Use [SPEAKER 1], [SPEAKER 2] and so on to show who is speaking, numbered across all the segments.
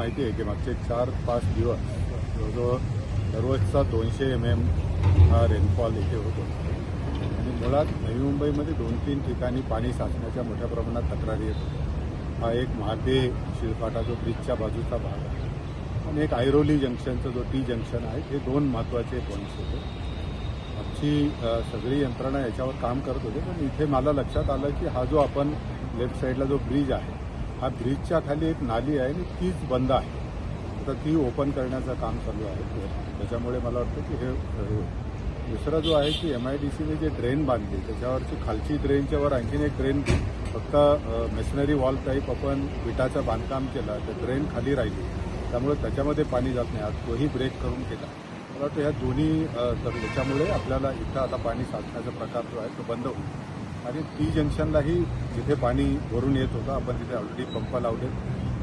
[SPEAKER 1] माहिती आहे की मागचे 4-5 दिवस जवळजवळ दररोजचा 200 mm हा रेनफॉल इथे होतो आणि मुळात नवी मुंबईमध्ये 2-3 ठिकाणी पाणी साचण्याच्या मोठ्या प्रमाणात तक्रारी येत होत्या. हा एक महाडे शिळफाटा जो ब्रिजच्या बाजूचा भाग आहे आणि एक ऐरोली जंक्शनचं जो टी जंक्शन आहे, हे 2 महत्त्वाचे पॉईंट्स होते. आमची सगळी यंत्रणा याच्यावर काम करत होते, पण इथे मला लक्षात आलं की हा जो आपण लेफ्ट साईडला जो ब्रिज आहे, हा ब्रिजच्या खाली एक नाली आहे आणि तीच बंद आहे. तर ती ओपन करण्याचं काम चालू आहे. त्याच्यामुळे मला वाटतं की हे दुसरा जो आहे की MIDCने जे ड्रेन बांधली त्याच्यावरची खालची ड्रेनच्यावर आणखीन एक ड्रेन फक्त मेशनरी वॉल टाईप आपण विटाचं बांधकाम केलं, तर ड्रेन खाली राहिली, त्यामुळे त्याच्यामध्ये पाणी जात नाही. आज तोही ब्रेक करून केला. मला वाटतं ह्या दोन्ही तर याच्यामुळे आपल्याला इथं आता पाणी साचण्याचा प्रकार जो आहे तो बंद होईल आणि टी जंक्शनलाही जिथे पाणी भरून येत होतं आपण तिथे ऑलरेडी पंप लावले,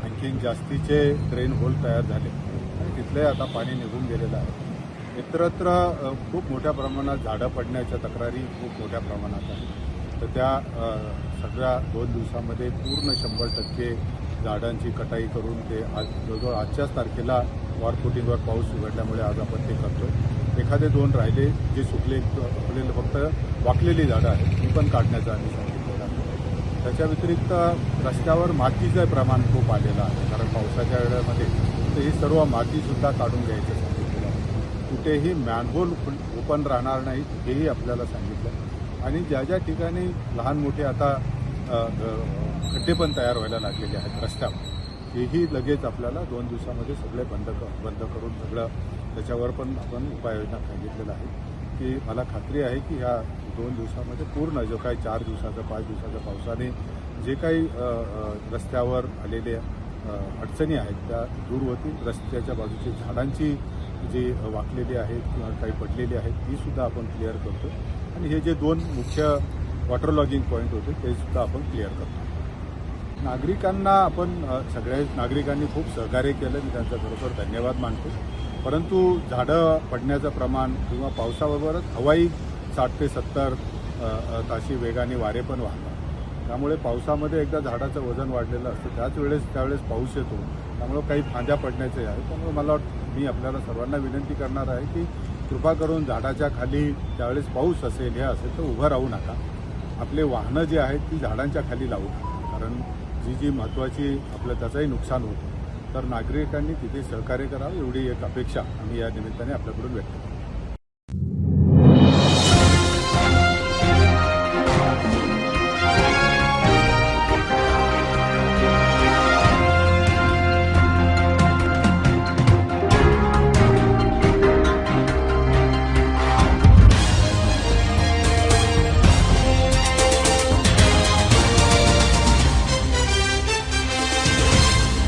[SPEAKER 1] आणखीन जास्तीचे ड्रेन होल तयार झाले आणि तिथले आता पाणी निघून गेलेलं आहे. इतरत्र खूप मोठ्या प्रमाणात झाडं पडण्याच्या तक्रारी खूप मोठ्या प्रमाणात आहेत. तर त्या सगळ्या 2 दिवसामध्ये पूर्ण 100% झाडांची कटाई करून ते आज जवळजवळ आजच्याच तारखेला वॉरफुटिंगवर पाऊस उघडल्यामुळे आज आपण ते करतो. एखादे 2 राहिले जे सुकलेले फक्त वाकलेली झाडं आहेत, ती पण काढण्याचं आम्ही सांगितलेलं आहे. त्याच्या व्यतिरिक्त रस्त्यावर मातीचं प्रमाण खूप आलेलं आहे, कारण पावसाच्या वेळेमध्ये तर ही सर्व मातीसुद्धा काढून घ्यायचं सांगितलेलं आहे. कुठेही मॅनहोल ओपन राहणार नाही हेही आपल्याला सांगितलं आणि ज्या ज्या ठिकाणी लहान मोठे आता खड्डे पण तयार व्हायला लागलेले आहेत रस्त्यावर, हेही लगेच आपल्याला 2 दिवसामध्ये सगळे बंद करून सगळं त्याच्यावर पण आपण उपाययोजना सांगितलेलं आहे. की मला खात्री आहे की ह्या 2 दिवसामध्ये पूर्ण जो काही 4 दिवसाचा 5 दिवसाच्या पावसाने जे काही रस्त्यावर आलेले अडचणी आहेत त्या दूर होतील. रस्त्याच्या बाजूची झाडांची जी वाकलेली आहेत किंवा काही पडलेली आहेत तीसुद्धा आपण क्लिअर करतो आणि हे जे 2 मुख्य वॉटर लॉगिंग पॉईंट होते ते सुद्धा आपण क्लिअर करतो. नागरिकांना आपण सगळ्या नागरिकांनी खूप सहकार्य केलं, मी त्यांचा खरोखर धन्यवाद मानतो. परंतु झाडं पडण्याचं प्रमाण किंवा पावसाबरोबरच हवाई 60 ते 70 ताशी वेगाने वारे पण वाहतात. त्यामुळे पावसामध्ये एकदा झाडाचं वजन वाढलेलं असतं, त्यावेळेस पाऊस येतो, त्यामुळे काही फांद्या पडण्याचे आहे. त्यामुळे मला मी आपल्याला सर्वांना विनंती करणार आहे की कृपा करून झाडाच्या खाली त्यावेळेस पाऊस असेल हे असेल तर उभं राहू नका. आपले वाहनं जी आहेत ती झाडांच्या खाली लावू नका, कारण जी महत्त्वाची आपलं त्याचंही नुकसान होतं. तर नागरिकांनी तिथे सहकार्य करावं एवढी एक अपेक्षा आम्ही या निमित्ताने आपल्याकडून व्यक्त करतो.